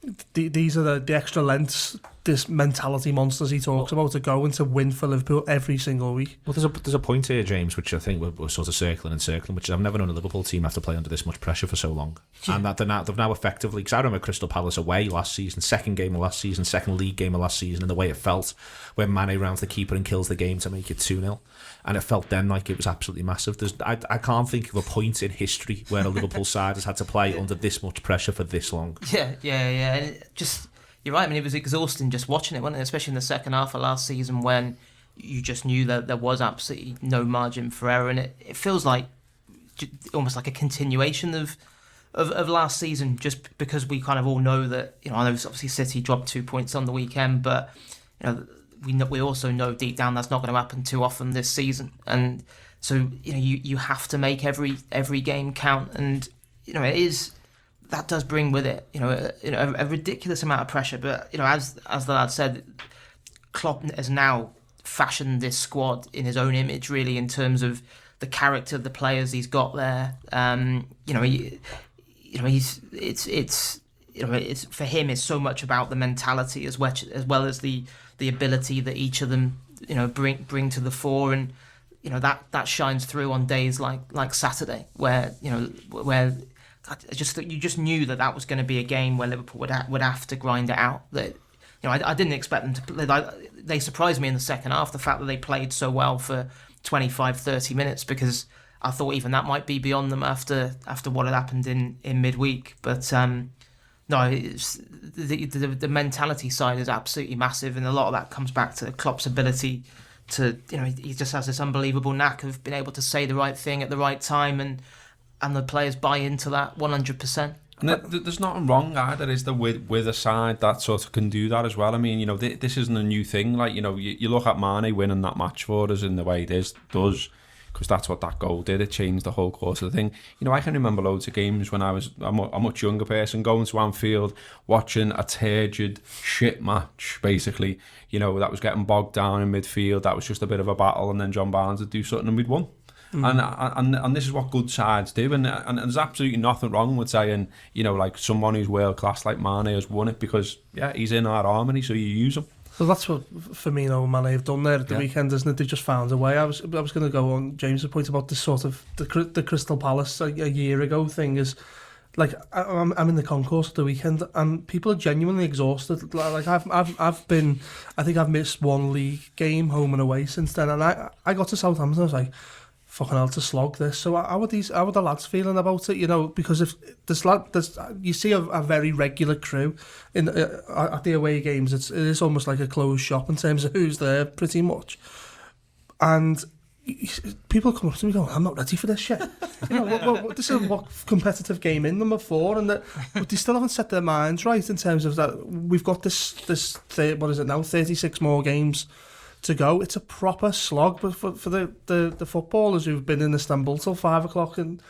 the extra lengths, this mentality monsters he talks about, to go and to win for Liverpool every single week.
Well, there's a point here, James, which I think we're sort of circling, which is I've never known a Liverpool team have to play under this much pressure for so long. And that they've now effectively, because I remember Crystal Palace away last season, second game of last season, second league game of last season, and the way it felt when Mane rounds the keeper and kills the game to make it 2-0. And it felt then like it was absolutely massive. I can't think of a point in history where a Liverpool side has had to play under this much pressure for this long.
Yeah. And you're right. I mean, it was exhausting just watching it, wasn't it? Especially in the second half of last season, when you just knew that there was absolutely no margin for error, and it feels like almost like a continuation of of last season, just because we kind of all know that, I know obviously City dropped 2 points on the weekend, but we also know deep down that's not going to happen too often this season, and so you have to make every game count, and that does bring with it a ridiculous amount of pressure. But as the lad said, Klopp has now fashioned this squad in his own image, really, in terms of the character of the players he's got there. It's for him, it's so much about the mentality as well as the ability that each of them bring to the fore, and that shines through on days like Saturday, where you just knew that was going to be a game where Liverpool would have to grind it out. That I didn't expect them to play. They surprised me in the second half, the fact that they played so well for 25-30 minutes, because I thought even that might be beyond them after what had happened in midweek. But no, it's, the mentality side is absolutely massive, and a lot of that comes back to Klopp's ability to, he just has this unbelievable knack of being able to say the right thing at the right time, and the players buy into that 100%.
And there's nothing wrong either, is there, with a side that sort of can do that as well. I mean, this isn't a new thing. Like, you look at Mane winning that match for us in the way it does, because that's what that goal did. It changed the whole course of the thing. I can remember loads of games when I was a much younger person, going to Anfield, watching a turgid shit match, basically, that was getting bogged down in midfield. That was just a bit of a battle, and then John Barnes would do something and we'd won. And this is what good sides do, and there's absolutely nothing wrong with saying, like, someone who's world class like Mane has won it, because he's in our harmony, so you use him.
So that's what Firmino and Mane have done there at the weekend, isn't it? They've just found a way. I was going to go on James' point about this sort of the Crystal Palace a year ago thing. Is like, I'm in the concourse at the weekend, and people are genuinely exhausted. Like, I've been, I think I've missed one league game home and away since then, and I got to Southampton, I was like, fucking hell, to slog this. So how are the lads feeling about it? Because if you see a very regular crew in at the away games, it is almost like a closed shop in terms of who's there, pretty much. And people come up to me going, I'm not ready for this shit. This is what competitive game in number 4, and but they still haven't set their minds right in terms of that. We've got this what is it now, 36 more games to go. It's a proper slog, but for the footballers who've been in Istanbul till 5 o'clock in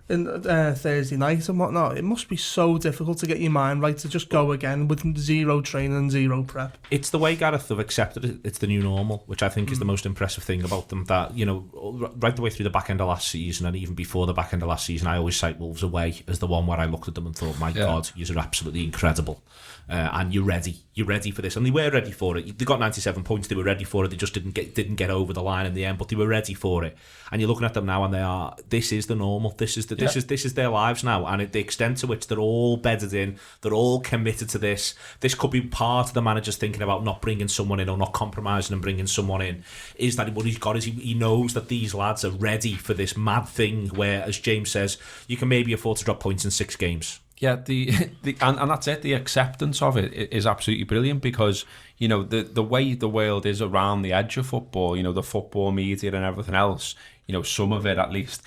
Thursday night and whatnot, it must be so difficult to get your mind right to just go again with zero training and zero prep.
It's the way Gareth have accepted it. It's the new normal, which I think is the most impressive thing about them. That, right the way through the back end of last season, and even before the back end of last season, I always cite Wolves away as the one where I looked at them and thought, my God, you are absolutely incredible. And you're ready for this, and they were ready for it. They got 97 points, they were ready for it. They just didn't get over the line in the end, but they were ready for it. And you're looking at them now, and this is the normal. This is their lives now, and the extent to which they're all bedded in, they're all committed to this. This could be part of the manager's thinking about not bringing someone in or not compromising and bringing someone in. Is that what he's got? Is he knows that these lads are ready for this mad thing where, as James says, you can maybe afford to drop points in 6 games.
Yeah, and that's it. The acceptance of it is absolutely brilliant, because the way the world is around the edge of football, the football media and everything else, some of it at least,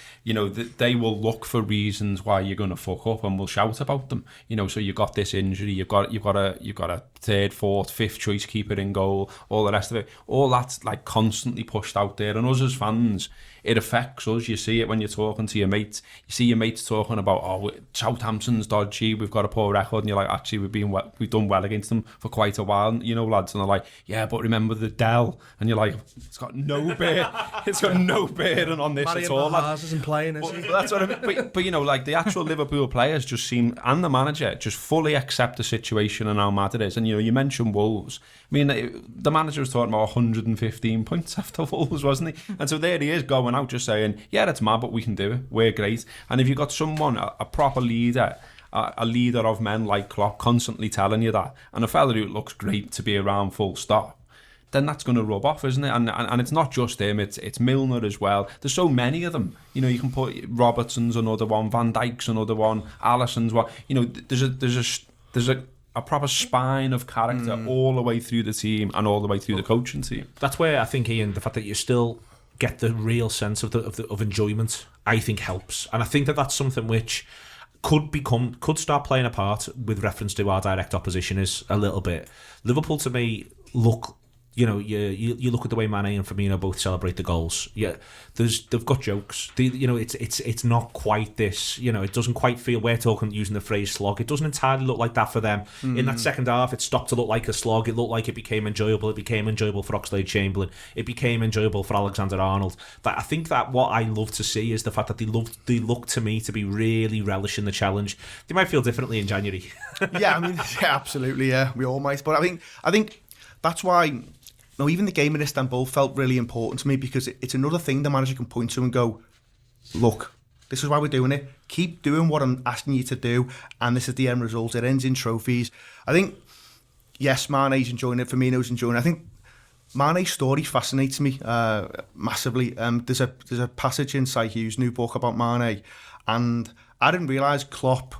they will look for reasons why you're going to fuck up and will shout about them. So you've got this injury, you've got a third, fourth, fifth choice keeper in goal, all the rest of it. All that's like constantly pushed out there, and us as fans, it affects us. You see it when you're talking to your mates. You see your mates talking about, Southampton's dodgy, we've got a poor record, and you're like, actually, we've done well against them for quite a while, lads. And they're like, yeah, but remember the Dell, and you're like, it's got no bearing on this at all.
Marian isn't playing, is he?
That's what I mean. But like, the actual Liverpool players just seem, and the manager, just fully accept the situation and how mad it is. And you mentioned Wolves. I mean, the manager was talking about 115 points after Wolves, wasn't he? And so there he is going out just saying, yeah, it's mad, but we can do it. We're great. And if you've got someone, a proper leader, a leader of men like Klopp, constantly telling you that, and a fella who looks great to be around full stop, then that's going to rub off, isn't it? And it's not just him, it's Milner as well. There's so many of them. You can put Robertson's another one, Van Dijk's another one, Alisson's one. There's a proper spine of character all the way through the team and all the way through the coaching team.
That's where I think, Ian, the fact that you still get the real sense of enjoyment, I think helps. And I think that's something which could start playing a part with reference to our direct opposition is a little bit. Liverpool to me look. You look at the way Mane and Firmino both celebrate the goals. Yeah, they've got jokes. It's not quite this. It doesn't quite feel. We're talking using the phrase slog. It doesn't entirely look like that for them. In that second half, it stopped to look like a slog. It looked like it became enjoyable. It became enjoyable for Oxlade-Chamberlain. It became enjoyable for Alexander-Arnold. But I think that what I love to see is the fact that they look to me to be really relishing the challenge. They might feel differently in January.
Yeah, absolutely. Yeah, we all might. But I think that's why. No, even the game in Istanbul felt really important to me because it's another thing the manager can point to and go, look, this is why we're doing it. Keep doing what I'm asking you to do, and this is the end result. It ends in trophies. I think, yes, Mane's enjoying it, Firmino's enjoying it. I think Mane's story fascinates me massively. There's a passage in Cy Hughes' new book about Mane, and I didn't realise Klopp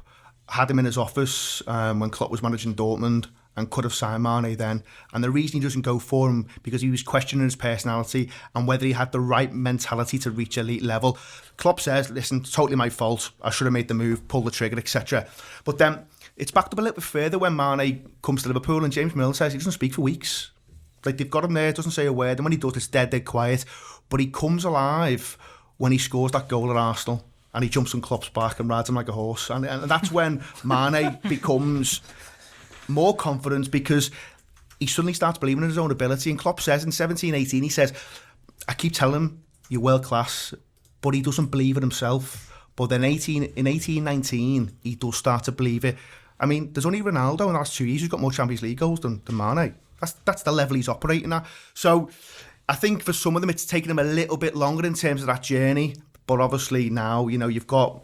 had him in his office when Klopp was managing Dortmund, and could have signed Mane then. And the reason he doesn't go for him, because he was questioning his personality and whether he had the right mentality to reach elite level. Klopp says, listen, totally my fault. I should have made the move, pulled the trigger, etc. But then it's backed up a little bit further when Mane comes to Liverpool and James Milner says he doesn't speak for weeks. Like, they've got him there, doesn't say a word, and when he does, it's dead quiet. But he comes alive when he scores that goal at Arsenal and he jumps on Klopp's back and rides him like a horse. And that's when Mane becomes more confidence, because he suddenly starts believing in his own ability. And Klopp says in 17-18, he says, I keep telling him you're world class, but he doesn't believe in himself. But then in 18-19, he does start to believe it. I mean, there's only Ronaldo in the last 2 years who's got more Champions League goals than Mane. That's the level he's operating at. So I think for some of them it's taken them a little bit longer in terms of that journey. But obviously now, you've got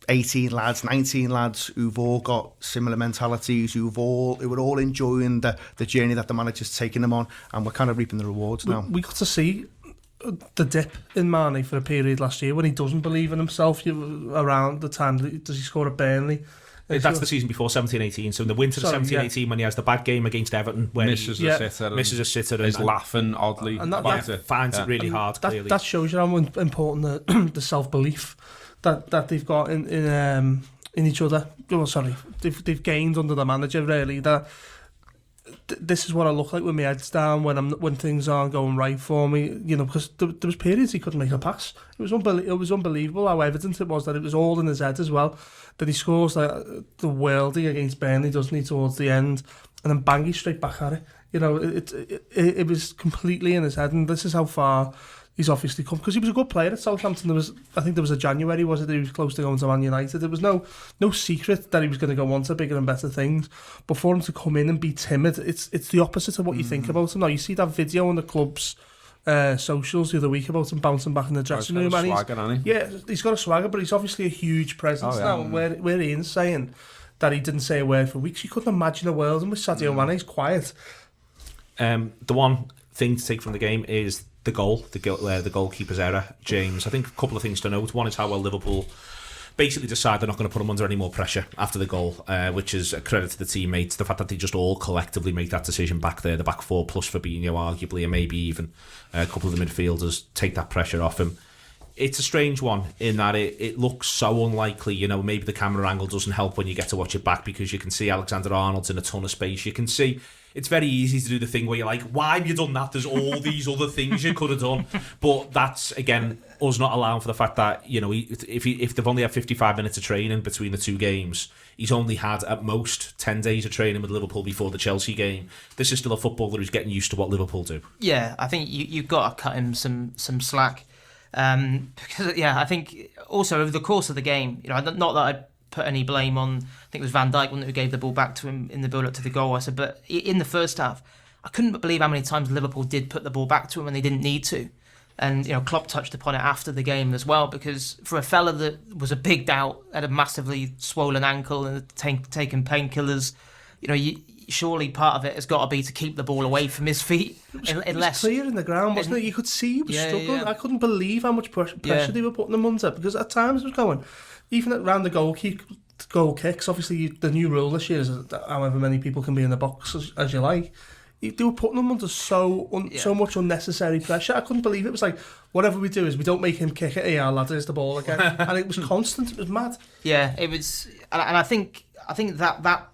18 lads, 19 lads who've all got similar mentalities, who were all enjoying the journey that the manager's taking them on, and we're kind of reaping the rewards now.
We got to see the dip in Mane for a period last year when he doesn't believe in himself. Around the time does he score at Burnley?
That's the season before 17-18. So in the winter of 17-18, when he has the bad game against Everton, where
misses a sitter, and is laughing oddly,
and that
finds it really hard.
That shows you how important the self-belief that they've got in each other. Oh, sorry, they've gained under the manager, really. That this is what I look like when my head's down, when things aren't going right for me. Because there was periods he couldn't make a pass. It was unbelievable how evident it was that it was all in his head as well. That he scores the worldie against Burnley, doesn't he, towards the end, and then bang, he's straight back at it. It was completely in his head, and this is how far he's obviously come, because he was a good player at Southampton. I think there was a January, was it, that he was close to going to Man United. There was no secret that he was going to go on to bigger and better things, but for him to come in and be timid, it's the opposite of what you think about him. Now, you see that video on the club's socials the other week about him bouncing back in the dressing room, and he's got a swagger, but he's obviously a huge presence now. And where Ian's saying that he didn't say a word for weeks, you couldn't imagine a world in which Sadio Mane's quiet.
The one thing to take from the game is the goalkeeper's error, James. I think a couple of things to note. One is how well Liverpool basically decide they're not going to put him under any more pressure after the goal, which is a credit to the teammates. The fact that they just all collectively make that decision back there, the back four plus Fabinho arguably, and maybe even a couple of the midfielders take that pressure off him. It's a strange one in that it looks so unlikely. Maybe the camera angle doesn't help when you get to watch it back, because you can see Alexander-Arnold's in a ton of space. You can see it's very easy to do the thing where you're like, why have you done that? There's all these other things you could have done. But that's, again, us not allowing for the fact that, if they've only had 55 minutes of training between the two games, he's only had at most 10 days of training with Liverpool before the Chelsea game. This is still a footballer who's getting used to what Liverpool do.
Yeah, I think you've got to cut him some slack. Because I think also over the course of the game, not that I'd put any blame on, I think it was Van Dijk who gave the ball back to him in the build up to the goal. I said, but in the first half, I couldn't believe how many times Liverpool did put the ball back to him when they didn't need to. And Klopp touched upon it after the game as well, because for a fella that was a big doubt, had a massively swollen ankle and taken painkillers, surely part of it has got to be to keep the ball away from his feet.
It was clear in the ground, wasn't it? You could see he was struggling. Yeah. I couldn't believe how much pressure they were putting him under, because at times it was going, even around the goal kicks, obviously the new rule this year is that however many people can be in the box as you like. they were putting him under so much unnecessary pressure. I couldn't believe it. It was like, whatever we do is we don't make him kick it. Yeah, lad, here's the ball again. And it was constant. It was mad.
Yeah, it was, and I think that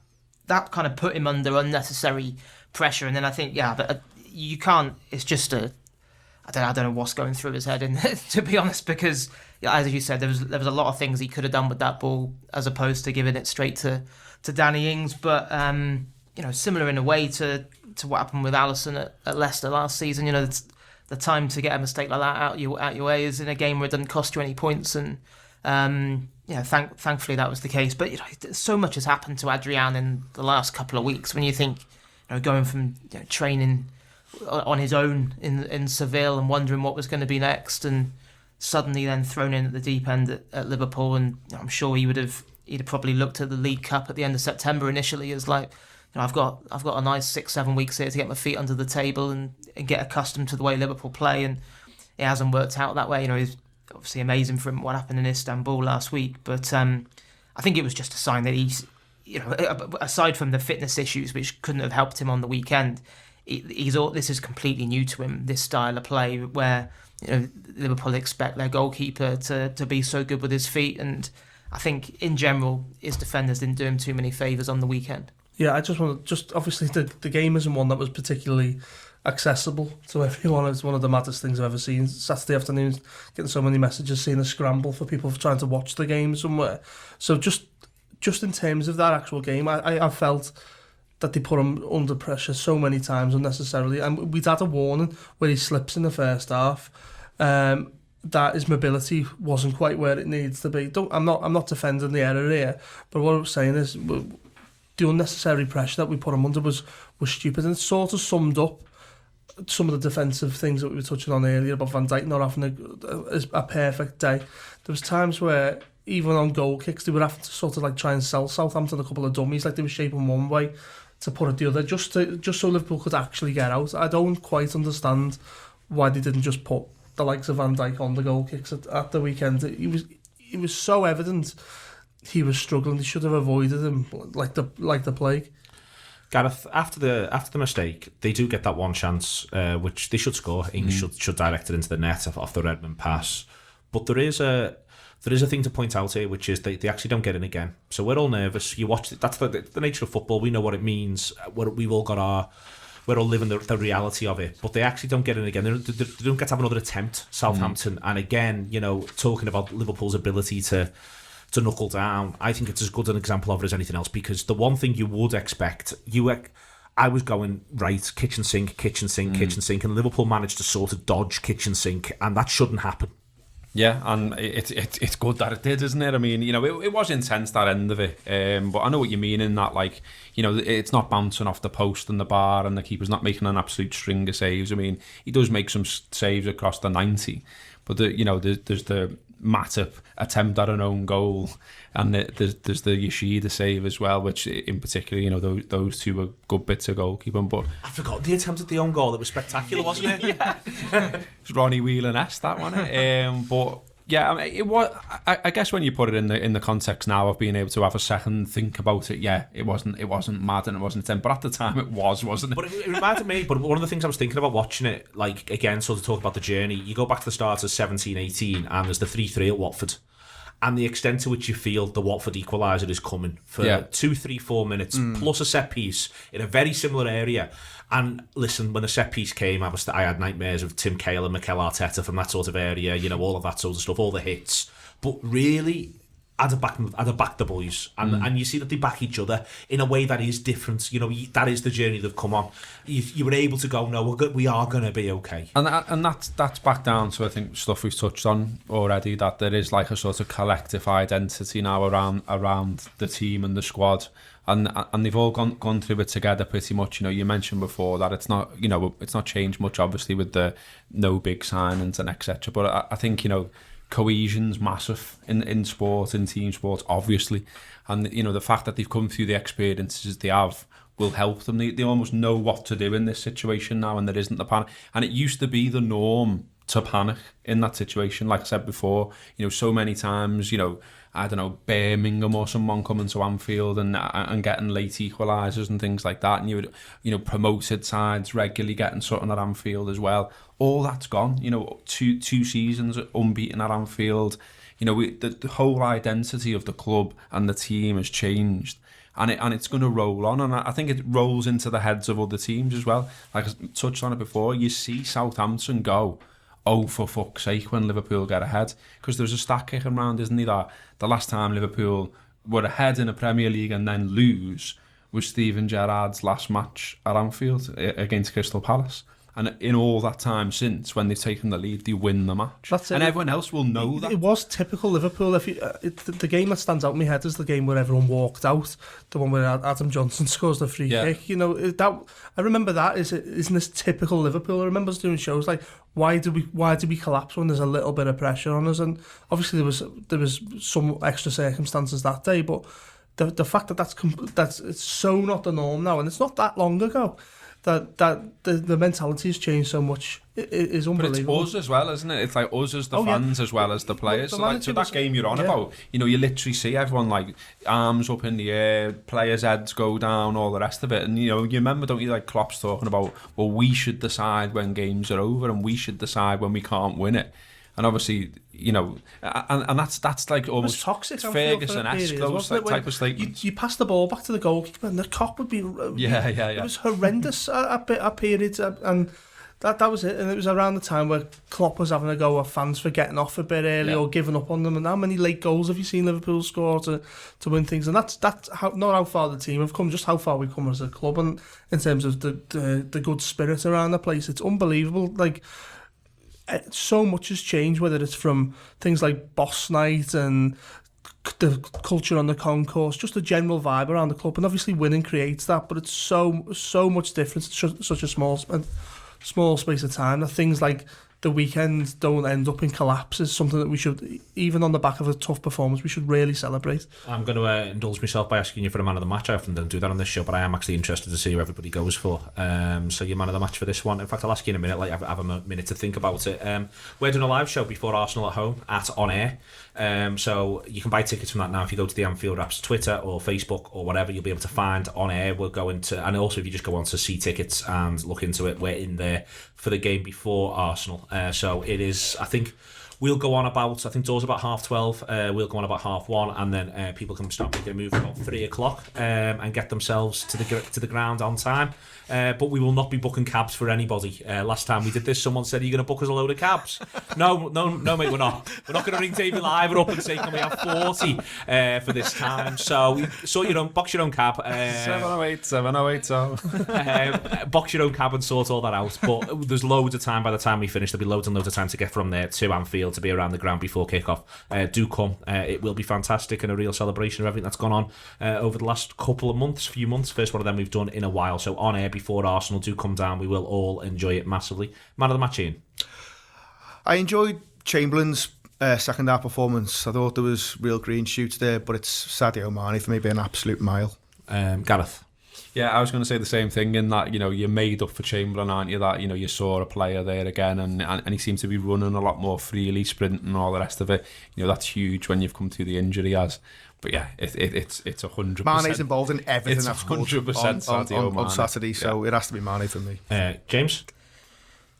kind of put him under unnecessary pressure. And then I think, you can't. It's just I don't know what's going through his head, and to be honest, because as you said, there was a lot of things he could have done with that ball as opposed to giving it straight to Danny Ings. But similar in a way to what happened with Alisson at Leicester last season. The time to get a mistake like that out your way is in a game where it doesn't cost you any points, and thankfully that was the case. But so much has happened to Adrian in the last couple of weeks. When you think going from training on his own in Seville and wondering what was going to be next, and suddenly then thrown in at the deep end at Liverpool, and I'm sure he'd have probably looked at the League Cup at the end of September initially as like, I've got a nice 6-7 weeks here to get my feet under the table and get accustomed to the way Liverpool play, and it hasn't worked out that way. It's obviously amazing for him what happened in Istanbul last week, but I think it was just a sign that he's, aside from the fitness issues which couldn't have helped him on the weekend, this is completely new to him, this style of play where Liverpool expect their goalkeeper to be so good with his feet, and I think in general his defenders didn't do him too many favours on the weekend.
Yeah, I just want to obviously the game isn't one that was particularly accessible to everyone. It's one of the maddest things I've ever seen. Saturday afternoon, getting so many messages, seeing a scramble for people trying to watch the game somewhere. So just in terms of that actual game, I felt that they put him under pressure so many times unnecessarily, and we'd had a warning where he slips in the first half, that his mobility wasn't quite where it needs to be. I'm not defending the error here, but what I'm saying is the unnecessary pressure that we put him under was stupid, and it sort of summed up some of the defensive things that we were touching on earlier about Van Dijk not having a perfect day. There was times where even on goal kicks they were having to sort of like try and sell Southampton a couple of dummies, like they were shaping one way to put it the other, just so Liverpool could actually get out. I don't quite understand why they didn't just put the likes of Van Dijk on the goal kicks at the weekend. It was so evident he was struggling. They should have avoided him like the plague.
Gareth, after the mistake, they do get that one chance, which they should score. Ings should direct it into the net off the Redmond pass. But there is a thing to point out here, which is they actually don't get in again. So we're all nervous. You watch it. That's the nature of football. We know what it means. We're all living the reality of it. But they actually don't get in again. They don't get to have another attempt, Southampton. And again, talking about Liverpool's ability to knuckle down, I think it's as good an example of it as anything else, because the one thing you would expect, I was going, right, kitchen sink, and Liverpool managed to sort of dodge kitchen sink, and that shouldn't happen.
Yeah, and it's good that it did, isn't it? I mean, it was intense, that end of it, but I know what you mean in that, like, it's not bouncing off the post and the bar, and the keeper's not making an absolute string of saves. I mean, he does make some saves across the 90, but there's the Matip attempt at an own goal, and there's the Yoshida save as well, which in particular, those two were good bits of goalkeeping. But
I forgot the attempt at the own goal. That was spectacular, wasn't it?
Yeah. It's Ronnie Whelan-esque, that one. But yeah, I mean, it was. I guess when you put it in the context now of being able to have a second think about it, yeah, it wasn't mad and it wasn't intense, but at the time it wasn't it?
But it reminded me. But one of the things I was thinking about watching it, like again, sort of talk about the journey. You go back to the start of 17-18, and there's the 3-3 at Watford, and the extent to which you feel the Watford equaliser is coming for 2, 3, 4 minutes plus a set piece in a very similar area. And listen, when the set piece came, I had nightmares of Tim Cahill and Mikel Arteta from that sort of area, all of that sort of stuff, all the hits. But really, I'd have backed the boys, and you see that they back each other in a way that is different. That is the journey they've come on. You were able to go, no, we are going to be okay.
And that's back down to, I think, stuff we've touched on already, that there is like a sort of collective identity now around the team and the squad. And they've all gone through it together pretty much. You mentioned before that it's not changed much, obviously, with the no big signings and etc. But I think cohesion's massive in sport, in team sports, obviously, and the fact that they've come through the experiences they have will help them. They almost know what to do in this situation now, and there isn't the panic. And it used to be the norm to panic in that situation, like I said before. So many times, I don't know, Birmingham or someone coming to Anfield and getting late equalisers and things like that, and you would, promoted sides regularly getting something at Anfield as well. All that's gone. Two seasons unbeaten at Anfield. The whole identity of the club and the team has changed. And it's going to roll on, and I think it rolls into the heads of other teams as well. Like I touched on it before, you see Southampton go, oh, for fuck's sake, when Liverpool get ahead. Because there's a stat kicking around, isn't there, that the last time Liverpool were ahead in the Premier League and then lose was Steven Gerrard's last match at Anfield against Crystal Palace. And in all that time since, when they've taken the lead, they win the match.
That's it.
And everyone else will know that.
It was typical Liverpool. The game that stands out in my head is the game where everyone walked out, the one where Adam Johnson scores the free kick. I remember that. Isn't this typical Liverpool? I remember us doing shows like, why do we collapse when there's a little bit of pressure on us? And obviously there was some extra circumstances that day, but the fact that's it's so not the norm now, and it's not that long ago. That the mentality has changed so much. It is unbelievable.
But it's us as well, isn't it? It's like us as the fans as well as the players. So that game you're on about, you literally see everyone like arms up in the air, players' heads go down, all the rest of it. And you remember, don't you, like Klopp's talking about, well, we should decide when games are over and we should decide when we can't win it. And obviously, and that's like almost
toxic.
Ferguson-esque, those type of statements.
You pass the ball back to the goalkeeper, and the cop would be. It was horrendous at periods, and that was it. And it was around the time where Klopp was having a go at fans for getting off a bit early or giving up on them. And how many late goals have you seen Liverpool score to win things? And that's not how far the team have come, just how far we've come as a club, and in terms of the good spirit around the place. It's unbelievable. Like, so much has changed, whether it's from things like Boss Night and the culture on the concourse, just the general vibe around the club, and obviously winning creates that, but it's so much different. It's such a small space of time that things like the weekend don't end up in collapse is something that we should, even on the back of a tough performance, we should really celebrate.
I'm going to indulge myself by asking you for the man of the match. I often don't do that on this show, but I am actually interested to see who everybody goes for. So your man of the match for this one. In fact, I'll ask you in a minute, have a minute to think about it. We're doing a live show before Arsenal at home at On Air. So you can buy tickets from that now if you go to the Anfield app's Twitter or Facebook or whatever. You'll be able to find On Air. We're going to, and also if you just go on to see tickets and look into it, we're in there for the game before Arsenal. So it is, I think we'll go on about, I think doors about 12:30, we'll go on about 1:30, and then people can start making a move about 3:00 and get themselves to the ground on time. But we will not be booking cabs for anybody. Last time we did this, someone said, "Are you going to book us a load of cabs?" No, mate, we're not. We're not going to ring David Liver up and say, "Can we have 40 for this time?" So box your own cab.
708.
Box your own cab and sort all that out. But there's loads of time by the time we finish. There'll be loads and loads of time to get from there to Anfield to be around the ground before kick-off. Do come. It will be fantastic and a real celebration of everything that's gone on over the last few months. First one of them we've done in a while. So On Air before Arsenal, do come down. We will all enjoy it massively. Man of the match, Ian?
I enjoyed Chamberlain's second half performance. I thought there was real green shoots there, but it's Sadio Mane for me being an absolute mile.
Gareth?
Yeah, I was going to say the same thing in that, you're made up for Chamberlain, aren't you? That, you saw a player there again and he seemed to be running a lot more freely, sprinting and all the rest of it. That's huge when you've come through the injury as. But yeah, it's 100%.
Mane's involved in everything.
It's 100%
on Saturday, so it has to be Mane for me.
James?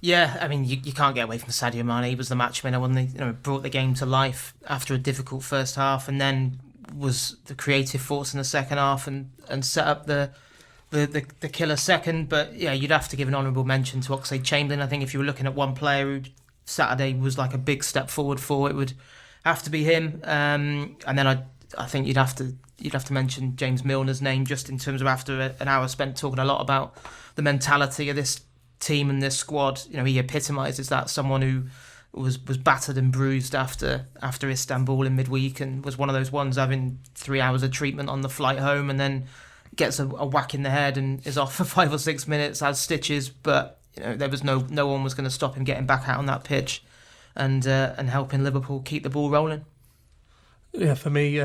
Yeah, I mean, you can't get away from Sadio Mane. He was the match winner, wasn't he? Brought the game to life after a difficult first half, and then was the creative force in the second half and set up the killer second. But yeah, you'd have to give an honourable mention to Oxlade-Chamberlain. I think if you were looking at one player who Saturday was like a big step forward for, it would have to be him. And then I think you'd have to mention James Milner's name, just in terms of after an hour spent talking a lot about the mentality of this team and this squad. He epitomises that, someone who was battered and bruised after Istanbul in midweek, and was one of those ones having 3 hours of treatment on the flight home, and then gets a whack in the head and is off for 5 or 6 minutes, has stitches, but there was no one was going to stop him getting back out on that pitch and helping Liverpool keep the ball rolling.
Yeah, for me,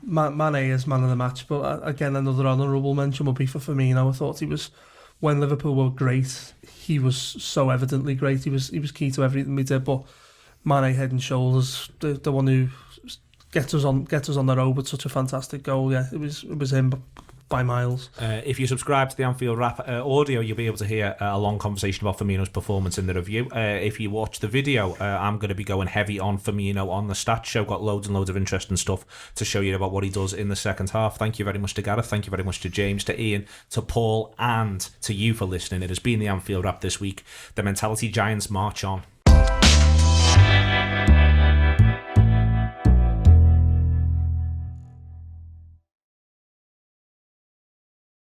Mane is man of the match, but again, another honourable mention would be for Firmino. I thought he was, when Liverpool were great, he was so evidently great. He was key to everything we did, but Mane head and shoulders, the one who gets us on the road with such a fantastic goal. Yeah, it was him by miles.
If you subscribe to the Anfield Wrap audio, you'll be able to hear a long conversation about Firmino's performance in the review. If you watch the video, I'm going to be going heavy on Firmino on the stats show. Got loads and loads of interesting stuff to show you about what he does in the second half. Thank you very much to Gareth. Thank you very much to James, to Ian, to Paul, and to you for listening. It has been the Anfield Wrap this week. The Mentality Giants march on.